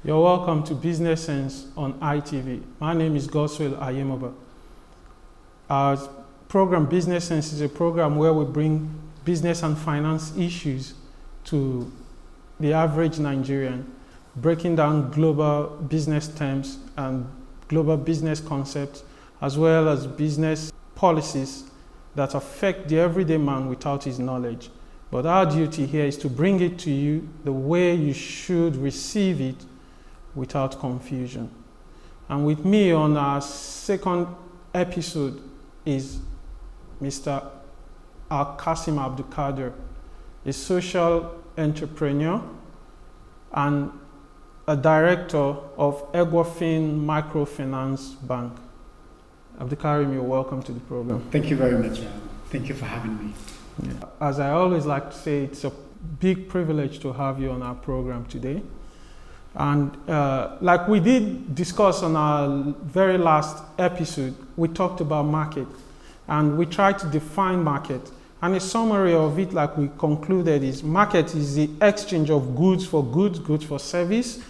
You're welcome to Business Sense on ITV. My name is Goswell Ayemoba. Our program Business Sense is a program where we bring business and finance issues to the average Nigerian, breaking down global business terms and global business concepts, as well as business policies that affect the everyday man without his knowledge. But our duty here is to bring it to you the way you should receive it without confusion. And with me on our second episode is Mr. Al-Qasim Abdulkader, a social entrepreneur and a director of Egwafin Microfinance Bank. Abdulkarim, you're welcome to the program. Thank you very much. Thank you for having me. Yeah. As I always like to say, it's a big privilege to have you on our program today. And like we did discuss on our very last episode, we talked about market and we tried to define market. And a summary of it, like we concluded, is market is the exchange of goods for service,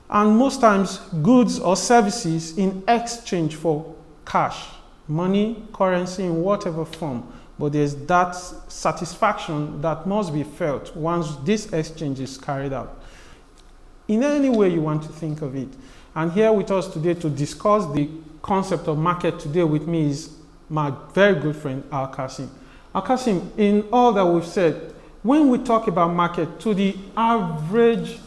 and most times goods or services in exchange for cash, money, currency in whatever form. But there's that satisfaction that must be felt once this exchange is carried out. In any way you want to think of it. And here with us today to discuss the concept of market today with me is my very good friend, Al-Qasim. Al-Qasim, in all that we've said, when we talk about market, to the average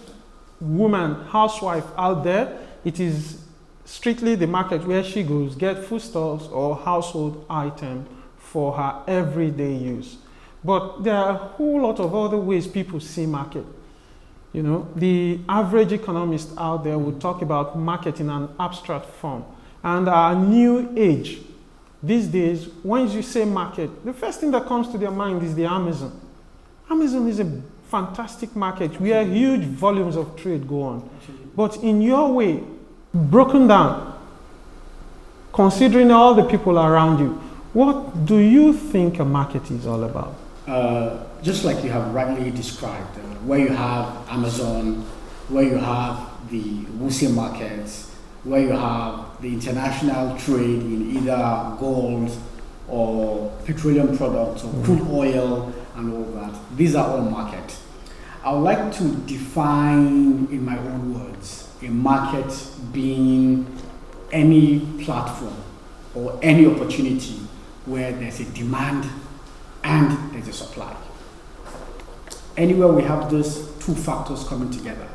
woman, housewife out there, it is strictly the market where she goes, get foodstuffs or household item for her everyday use. But there are a whole lot of other ways people see market. You know, the average economist out there would talk about market in an abstract form. And our new age, these days, when you say market, the first thing that comes to their mind is the Amazon. Amazon is a fantastic market where huge volumes of trade go on. But in your way, broken down, considering all the people around you, what do you think a market is all about? Just like you have rightly described, where you have Amazon, where you have the wholesale markets, where you have the international trade in either gold or petroleum products or crude oil and all that. These are all market. I would like to define in my own words a market being any platform or any opportunity where there's a demand and there's a supply. Anywhere we have those two factors coming together,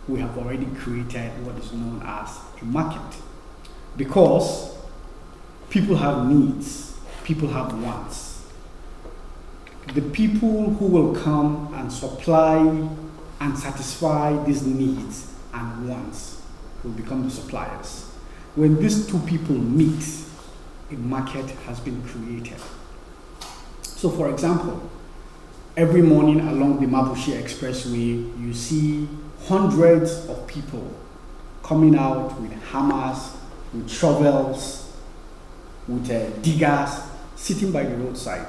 we have already created what is known as a market. Because people have needs, people have wants. The people who will come and supply and satisfy these needs and wants will become the suppliers. When these two people meet, a market has been created. So for example, every morning along the Mabushi Expressway, you see hundreds of people coming out with hammers, with shovels, with diggers, sitting by the roadside,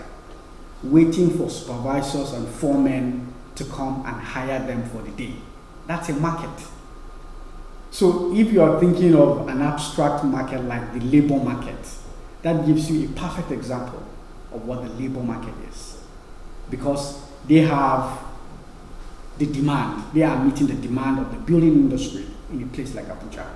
waiting for supervisors and foremen to come and hire them for the day. That's a market. So if you are thinking of an abstract market like the labor market, that gives you a perfect example of what the labor market is. Because they have the demand, they are meeting the demand of the building industry in a place like Abuja.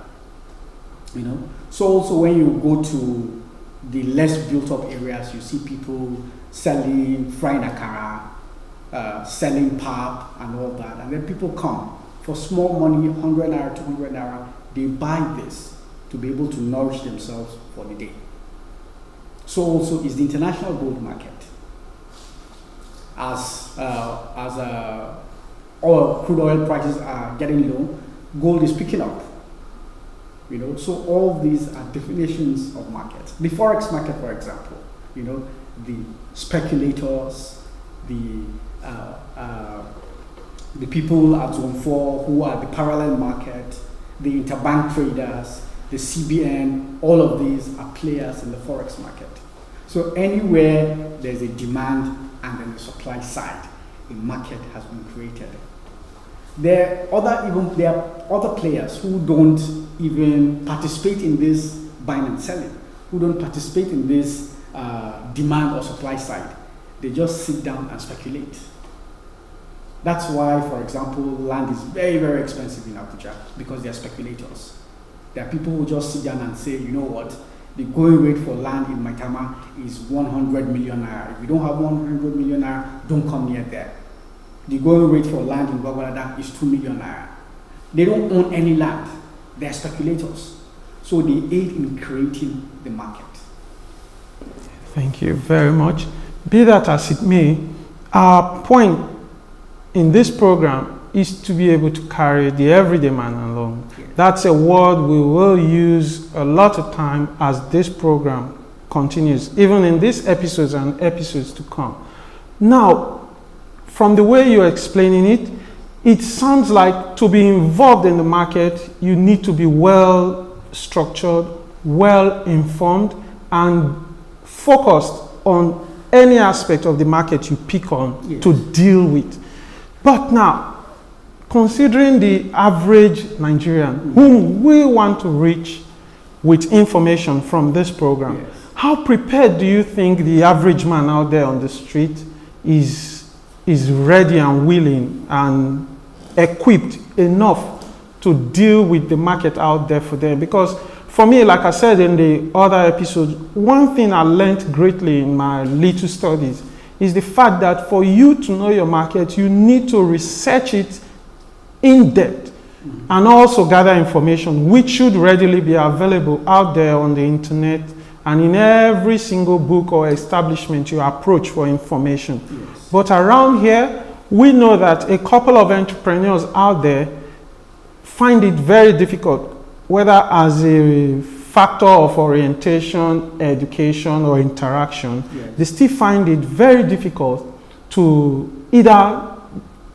You know? So also when you go to the less built up areas, you see people selling frying akara, selling pap and all that. And then people come for small money, 100 naira, 200 naira, they buy this to be able to nourish themselves for the day. So also is the international gold market. As crude oil prices are getting low, gold is picking up. You know, so all these are definitions of markets. The forex market, for example, you know, the speculators, the people at Zone 4 who are the parallel market, the interbank traders, the CBN, all of these are players in the forex market. So anywhere there's a demand and then the supply side, a market has been created. There are other players who don't even participate in this buying and selling, who don't participate in this demand or supply side. They just sit down and speculate. That's why, for example, land is very, very expensive in Abuja, because they are speculators. There are people who just sit down and say, you know what, the going rate for land in Maitama is 100 million naira. If you don't have 100 million naira, don't come near there. The going rate for land in Gwagwalada is 2 million naira. They don't own any land. They are speculators. So they aid in creating the market. Thank you very much. Be that as it may, our point in this program is to be able to carry the everyday man along. Yes. That's a word we will use a lot of time as this program continues, even in these episodes and episodes to come. Now, from the way you're explaining it, it sounds like to be involved in the market, you need to be well structured, well informed, and focused on any aspect of the market you pick on. Yes. To deal with. But now, considering the average Nigerian whom we want to reach with information from this program, yes, how prepared do you think the average man out there on the street is ready and willing and equipped enough to deal with the market out there for them? Because for me, like I said in the other episodes, one thing I learned greatly in my little studies is the fact that for you to know your market, you need to research it in depth and also gather information which should readily be available out there on the internet and in every single book or establishment you approach for information. Yes. But around here, we know that a couple of entrepreneurs out there find it very difficult, whether as a factor of orientation, education, or interaction. Yes. They still find it very difficult to either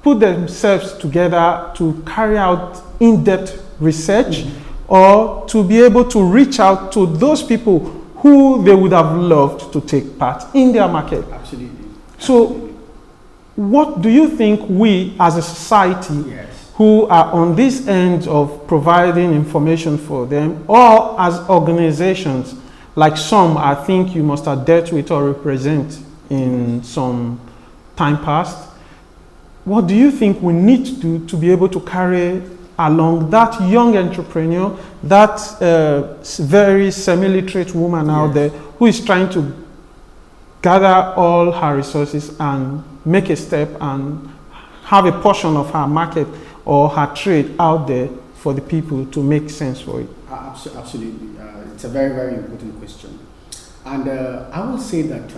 put themselves together to carry out in-depth research, or to be able to reach out to those people who they would have loved to take part in their market. Absolutely. So, what do you think we as a society, yes, who are on this end of providing information for them, or as organizations, like some I think you must have dealt with or represent in some time past, what do you think we need to do to be able to carry along that young entrepreneur, that very semi-literate woman, yes, out there who is trying to gather all her resources and make a step and have a portion of her market or her trade out there for the people to make sense for it? Absolutely. It's a very, very important question. And I will say that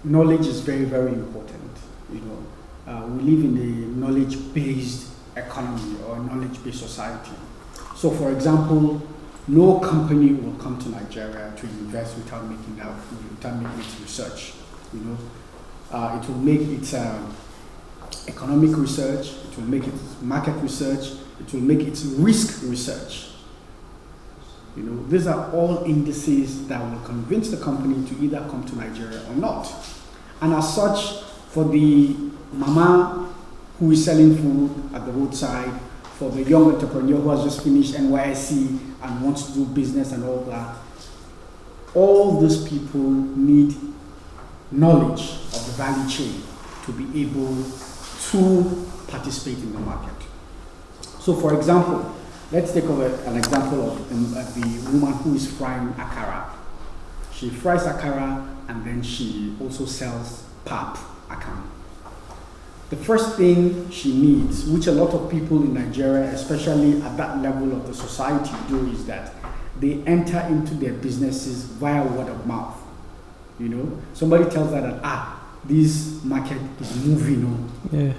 knowledge is very, very important. You know, we live in a knowledge-based economy or a knowledge-based society. So, for example, no company will come to Nigeria to invest without making its research. You know, it will make its economic research, it will make its market research, it will make its risk research. You know, these are all indices that will convince the company to either come to Nigeria or not. And as such, for the mama who is selling food at the roadside, for the young entrepreneur who has just finished NYSC and wants to do business and all that, all those people need knowledge of the value chain to be able to participate in the market. So, for example, let's take an example of the woman who is frying akara. She fries akara and then she also sells pap akara. The first thing she needs, which a lot of people in Nigeria, especially at that level of the society, do, is that they enter into their businesses via word of mouth. You know, somebody tells her that, this market is moving on. Yeah.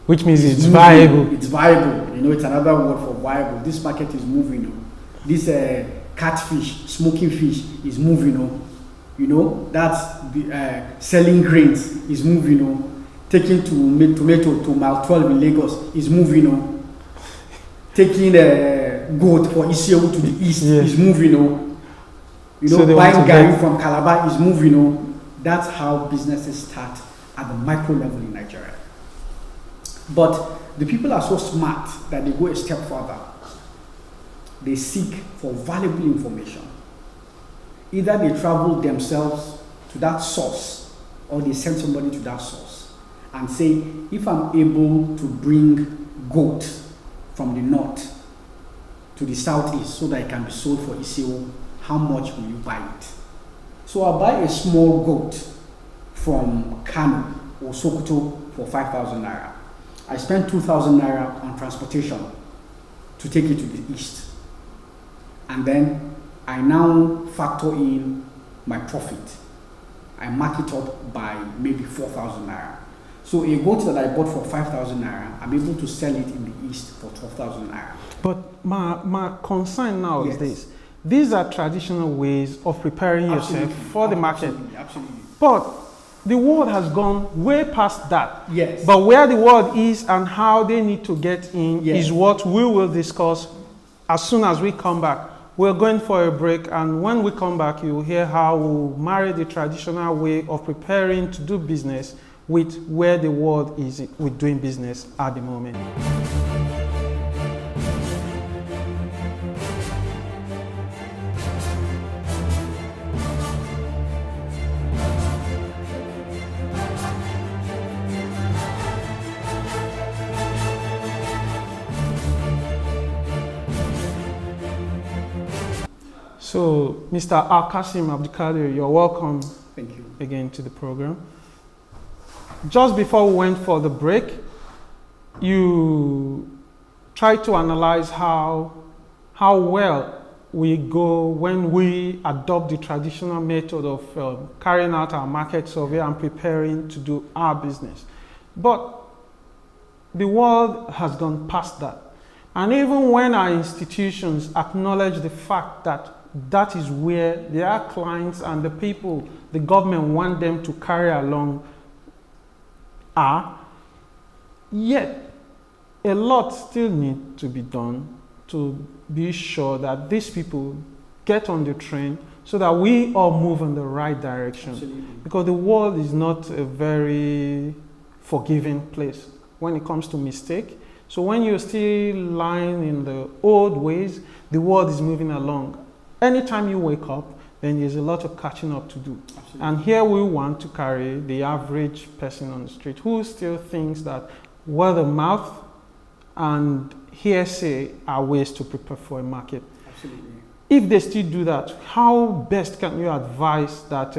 Which means it's viable. It's viable. You know, it's another word for viable. This market is moving on. This catfish, smoking fish is moving on. You know, that's the selling grains is moving on. Taking tomato to mile 12 in Lagos is moving on. Taking goat for Isio to the east is moving on. You know, so buying gari from Calabar is moving on. That's how businesses start at the micro level in Nigeria. But The people are so smart that they go a step further. They seek for valuable information. Either they travel themselves to that source or they send somebody to that source and say, if I'm able to bring goat from the north to the southeast so that it can be sold for ICO, how much will you buy it? So I'll buy a small goat from Kano or Sokoto for 5,000 naira. I spend 2,000 naira on transportation to take it to the east. And then I now factor in my profit. I mark it up by maybe 4,000 naira. So a goat that I bought for 5,000 naira, I'm able to sell it in the east for 12,000 naira. But my concern now Yes. is this. These are traditional ways of preparing yourself for the market. Absolutely. But the world has gone way past that. Yes. But where the world is and how they need to get in Yes. is what we will discuss as soon as we come back. We're going for a break, and when we come back, you'll hear how we'll marry the traditional way of preparing to do business with where the world is with doing business at the moment. So, Mr. Al-Qasim Abdulkadir, you're welcome Thank you. again to the program. Just before we went for the break, you tried to analyze how well we go when we adopt the traditional method of carrying out our market survey and preparing to do our business. But the world has gone past that. And even when our institutions acknowledge the fact that that is where their clients and the people the government want them to carry along are, yet a lot still needs to be done to be sure that these people get on the train so that we all move in the right direction. Absolutely. Because the world is not a very forgiving place when it comes to mistake. So when you're still lying in the old ways, the world is moving along. Anytime you wake up, then there's a lot of catching up to do. Absolutely. And here we want to carry the average person on the street who still thinks that word of mouth and hearsay are ways to prepare for a market. Absolutely. If they still do that, how best can you advise that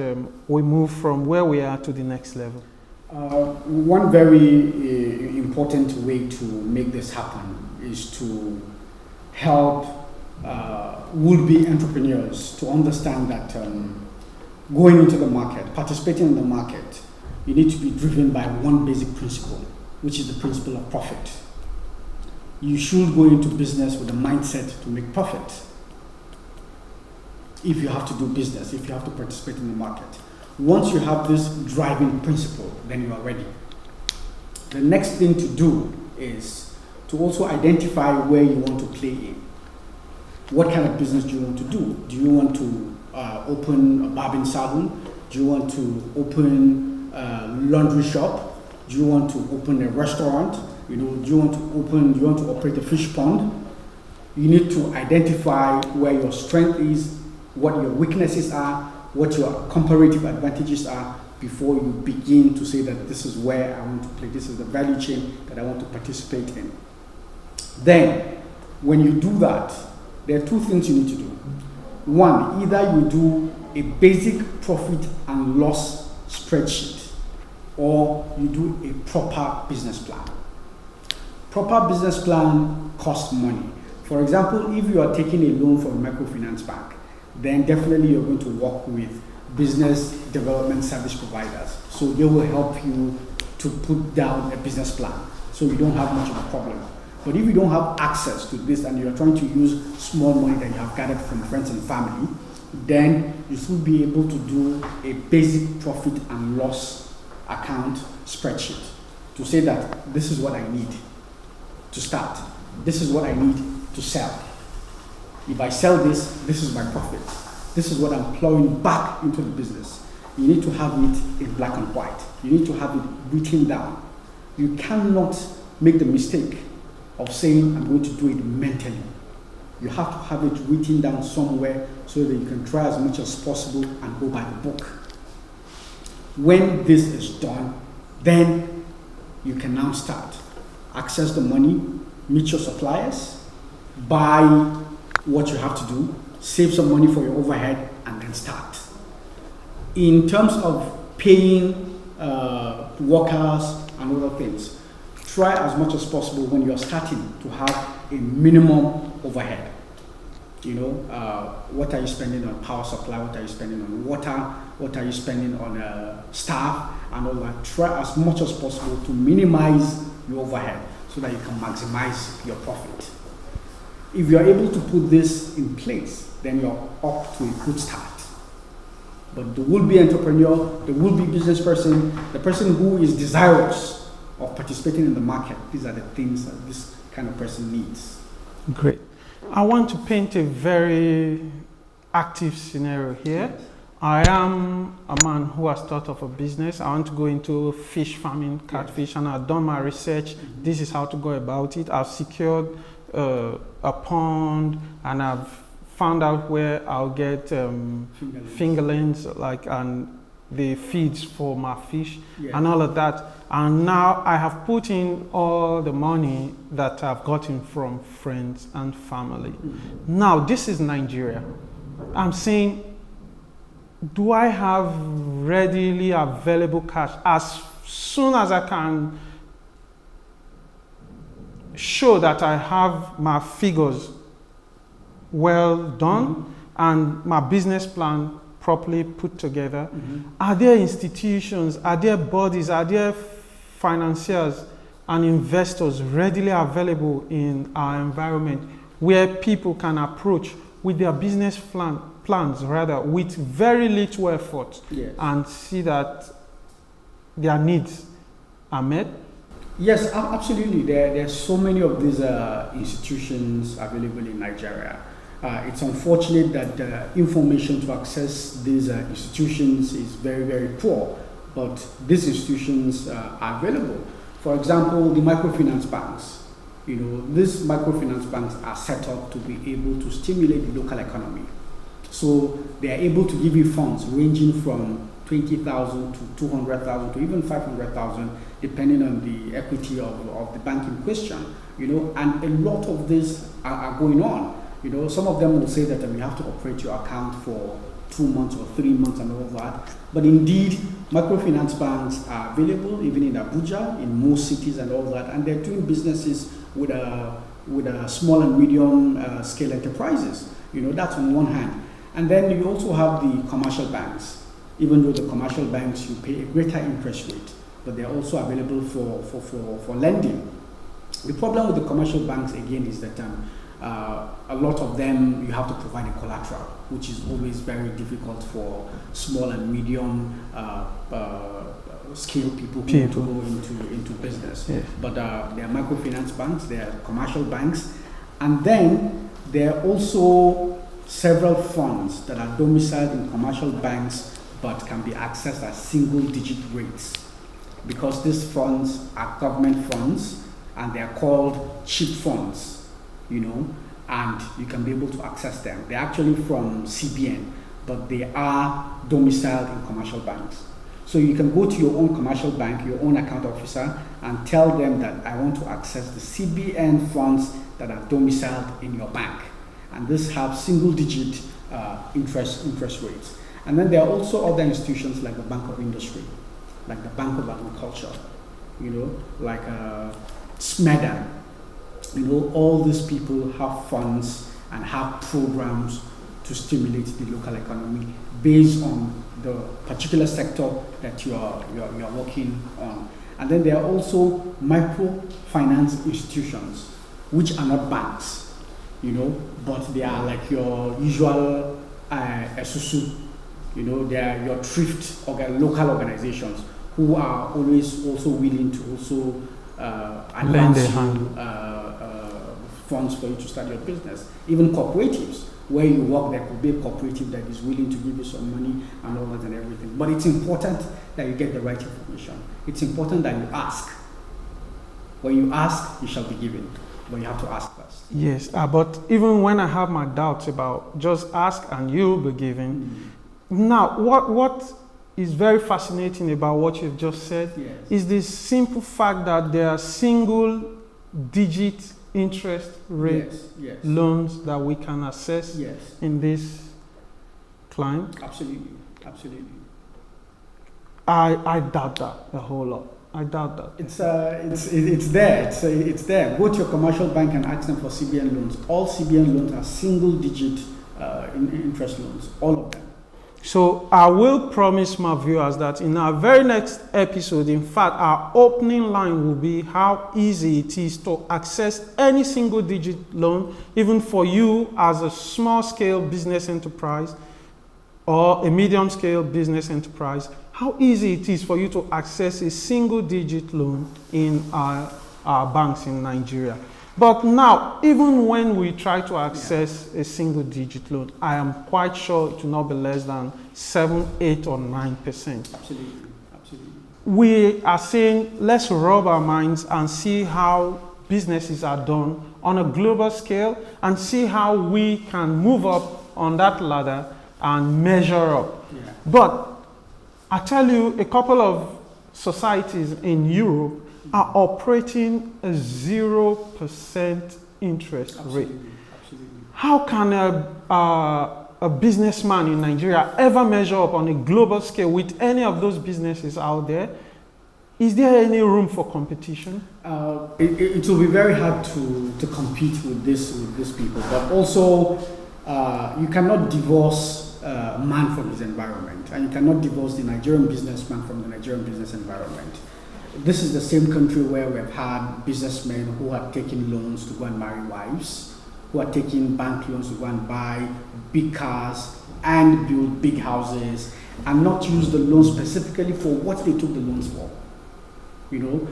we move from where we are to the next level? One very important way to make this happen is to help would-be entrepreneurs to understand that going into the market, participating in the market, you need to be driven by one basic principle, which is the principle of profit. You should go into business with a mindset to make profit. If you have to do business, if you have to participate in the market. Once you have this driving principle, then you are ready. The next thing to do is to also identify where you want to play in. What kind of business do you want to do? Do you want to open a barbing salon? Do you want to open a laundry shop? Do you want to open a restaurant? Do you want to operate a fish pond? You need to identify where your strength is, what your weaknesses are, what your comparative advantages are before you begin to say that this is where I want to play, this is the value chain that I want to participate in. Then, when you do that, there are two things you need to do. One, either you do a basic profit and loss spreadsheet, or you do a proper business plan. Proper business plan costs money. For example, if you are taking a loan from a microfinance bank, then definitely you're going to work with business development service providers. So they will help you to put down a business plan so you don't have much of a problem. But if you don't have access to this and you're trying to use small money that you have gathered from friends and family, then you should be able to do a basic profit and loss account spreadsheet to say that this is what I need to start. This is what I need to sell. If I sell this, this is my profit. This is what I'm plowing back into the business. You need to have it in black and white. You need to have it written down. You cannot make the mistake of saying, I'm going to do it mentally. You have to have it written down somewhere so that you can try as much as possible and go by the book. When this is done, then you can now start. Access the money, meet your suppliers, buy what you have to do, save some money for your overhead, and then start. In terms of paying workers and other things, try as much as possible when you're starting to have a minimum overhead. What are you spending on power supply? What are you spending on water? What are you spending on staff and all that? Try as much as possible to minimize your overhead so that you can maximize your profit. If you're able to put this in place, then you're up to a good start. But the would-be entrepreneur, the would-be business person, the person who is desirous of participating in the market, these are the things that this kind of person needs. Great. I want to paint a very active scenario here. I am a man who has thought of a business. I want to go into fish farming, catfish, and I've done my research. This is how to go about it. I've secured a pond, and I've found out where I'll get fingerlings, and the feeds for my fish, and all of that. And now I have put in all the money that I've gotten from friends and family. Now this is Nigeria. I'm saying, do I have readily available cash as soon as I can show that I have my figures well done and my business plan properly put together? Are there institutions, are there bodies, are there financiers and investors readily available in our environment where people can approach with their business plans with very little effort and see that their needs are met? Yes, absolutely. There are so many of these institutions available in Nigeria. It's unfortunate that the information to access these institutions is very, very poor, but these institutions are available. For example, the microfinance banks. These microfinance banks are set up to be able to stimulate the local economy. So they are able to give you funds ranging from 20,000 to 200,000 to even 500,000, depending on the equity of the bank in question. And a lot of this are going on. Some of them will say that we have to operate your account for 2 months or 3 months and all that. But indeed, microfinance banks are available even in Abuja, in most cities and all that, and they're doing businesses with small and medium scale enterprises. That's on one hand. And then you also have the commercial banks. Even though the commercial banks, you pay a greater interest rate, but they're also available for lending. The problem with the commercial banks, again, is that a lot of them, you have to provide a collateral, which is always very difficult for small and medium scale people who want to go into business. Yeah. But there are microfinance banks, there are commercial banks, and then there are also several funds that are domiciled in commercial banks but can be accessed at single-digit rates, because these funds are government funds and they are called cheap funds, and you can be able to access them. They're actually from CBN, but they are domiciled in commercial banks. So you can go to your own commercial bank, your own account officer, and tell them that I want to access the CBN funds that are domiciled in your bank. And this has single-digit interest rates. And then there are also other institutions like the Bank of Industry, like the Bank of Agriculture, like SMEDA. All these people have funds and have programs to stimulate the local economy based on the particular sector that you are working on. And then there are also microfinance institutions, which are not banks, but they are like your usual SUSU, they are your thrift local organizations who are always also willing to also advance you funds for you to start your business. Even cooperatives, where you work, there could be a cooperative that is willing to give you some money and all that and everything. But it's important that you get the right information. It's important that you ask. When you ask, you shall be given. But you have to ask first. Yes, but even when I have my doubts about just ask and you'll be given. Now, what is very fascinating about what you've just said is the simple fact that there are single digit interest rate loans that we can access in this client. Absolutely, absolutely. I doubt that a whole lot. I doubt that. It's there. It's there. Go to your commercial bank and ask them for CBN loans. All CBN loans are single digit interest loans. All of them. So I will promise my viewers that in our very next episode, in fact, our opening line will be how easy it is to access any single digit loan, even for you as a small scale business enterprise or a medium scale business enterprise, how easy it is for you to access a single digit loan in our banks in Nigeria. But now, even when we try to access a single digit loan, I am quite sure it will not be less than 7, 8, or 9%. Absolutely, absolutely. We are saying, let's rub our minds and see how businesses are done on a global scale and see how we can move up on that ladder and measure up. Yeah. But I tell you, a couple of societies in Europe are operating a 0% interest rate. Absolutely. How can a businessman in Nigeria ever measure up on a global scale with any of those businesses out there? Is there any room for competition? It will be very hard to compete with these people, but also you cannot divorce man from his environment, and you cannot divorce the Nigerian businessman from the Nigerian business environment. This is the same country where we have had businessmen who have taken loans to go and marry wives, who are taking bank loans to go and buy big cars and build big houses, and not use the loans specifically for what they took the loans for. You know,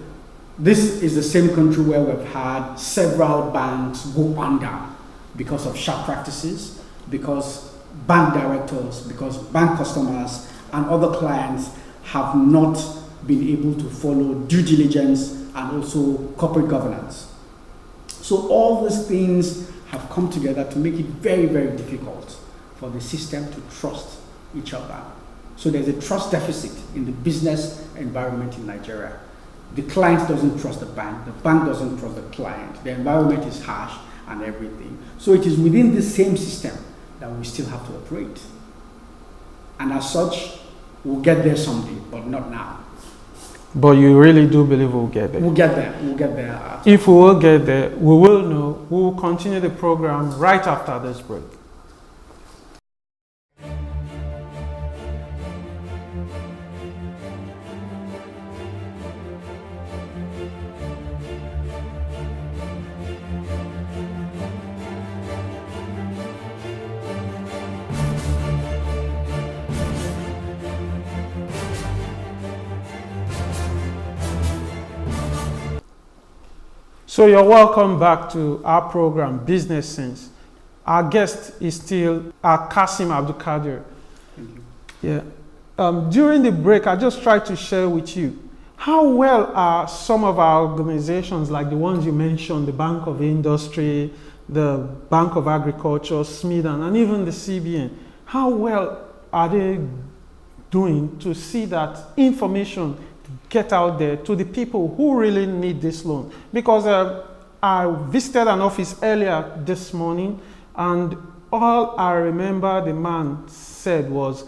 this is the same country where we've had several banks go under because of sharp practices, because bank directors, because bank customers and other clients have not been able to follow due diligence and also corporate governance. So all these things have come together to make it very, very difficult for the system to trust each other. So there's a trust deficit in the business environment in Nigeria. The client doesn't trust the bank doesn't trust the client, the environment is harsh and everything. So it is within the same system that we still have to operate. And as such, we'll get there someday, but not now. But you really do believe we'll get there? We'll get there. We'll get there. If we will get there, we will know. We will continue the program right after this break. So you're welcome back to our program, Business Sense. Our guest is still Kasim Abdulkadir. Thank you. Yeah. During the break, I just tried to share with you how well are some of our organizations, like the ones you mentioned, the Bank of Industry, the Bank of Agriculture, SMIDAN, and even the CBN, how well are they doing to see that information get out there to the people who really need this loan? Because I visited an office earlier this morning, and all I remember the man said was,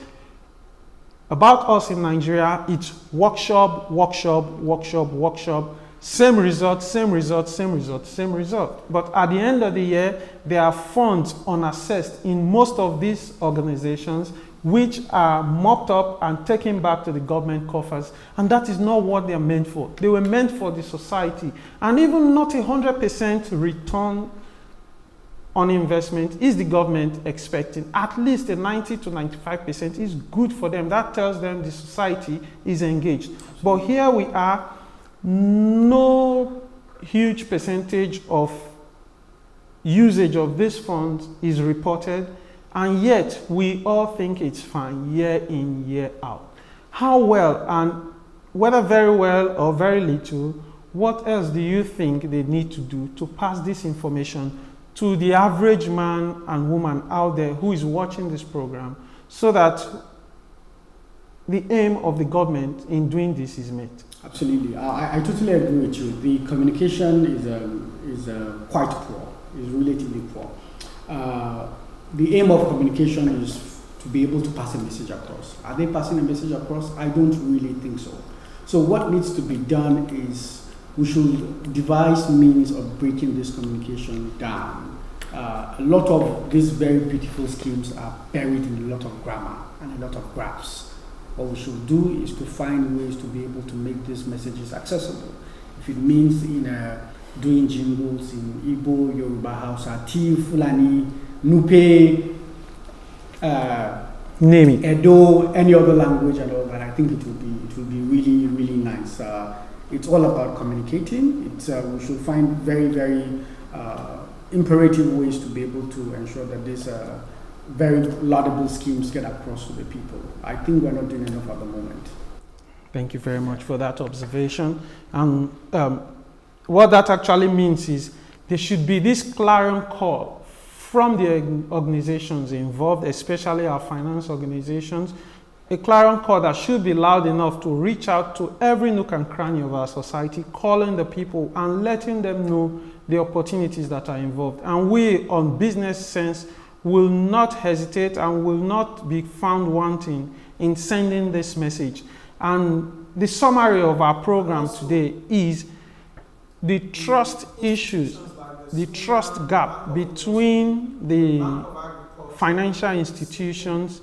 about us in Nigeria, it's workshop, workshop, workshop, workshop, same result, same result, same result, same result. But at the end of the year, there are funds unassessed in most of these organizations which are mopped up and taken back to the government coffers, and that is not what they are meant for. They were meant for the society, and even not 100% return on investment is the government expecting. At least a 90 to 95% is good for them. That tells them the society is engaged. But here we are, no huge percentage of usage of these funds is reported, and yet we all think it's fine year in, year out. How well, and whether very well or very little, what else do you think they need to do to pass this information to the average man and woman out there who is watching this program, so that the aim of the government in doing this is met? Absolutely. I totally agree with you. The communication is quite poor, is relatively poor. The aim of communication is to be able to pass a message across. Are they passing a message across? I don't really think so. So what needs to be done is we should devise means of breaking this communication down. A lot of these very beautiful schemes are buried in a lot of grammar and a lot of graphs. What we should do is to find ways to be able to make these messages accessible. If it means in doing jingles in Igbo, Yoruba, Hausa, Tiv, Fulani, Nupe, Name it. Edo, any other language and all that, I think it will be really, really nice. It's all about communicating. We should find very, very imperative ways to be able to ensure that these very laudable schemes get across to the people. I think we're not doing enough at the moment. Thank you very much for that observation. And what that actually means is there should be this clarion call from the organizations involved, especially our finance organizations, a clarion call that should be loud enough to reach out to every nook and cranny of our society, calling the people and letting them know the opportunities that are involved. And we, on Business Sense, will not hesitate and will not be found wanting in sending this message. And the summary of our program today is the trust issues, the trust gap between the financial institutions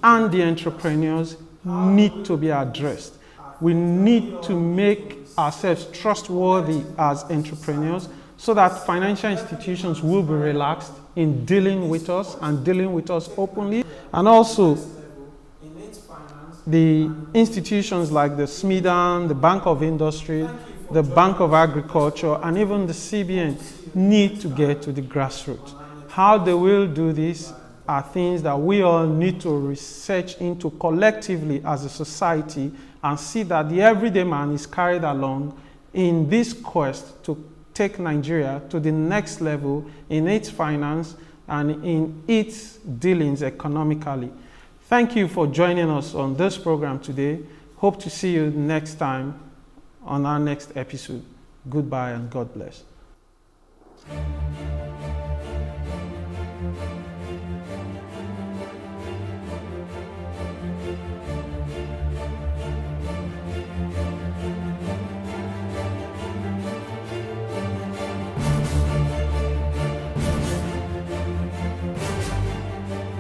and the entrepreneurs need to be addressed. We need to make ourselves trustworthy as entrepreneurs so that financial institutions will be relaxed in dealing with us and dealing with us openly. And also, the institutions like the SMIDAN, the Bank of Industry, the Bank of Agriculture, and even the CBN need to get to the grassroots. How they will do this are things that we all need to research into collectively as a society and see that the everyday man is carried along in this quest to take Nigeria to the next level in its finance and in its dealings economically. Thank you for joining us on this program today. Hope to see you next time on our next episode. Goodbye and God bless.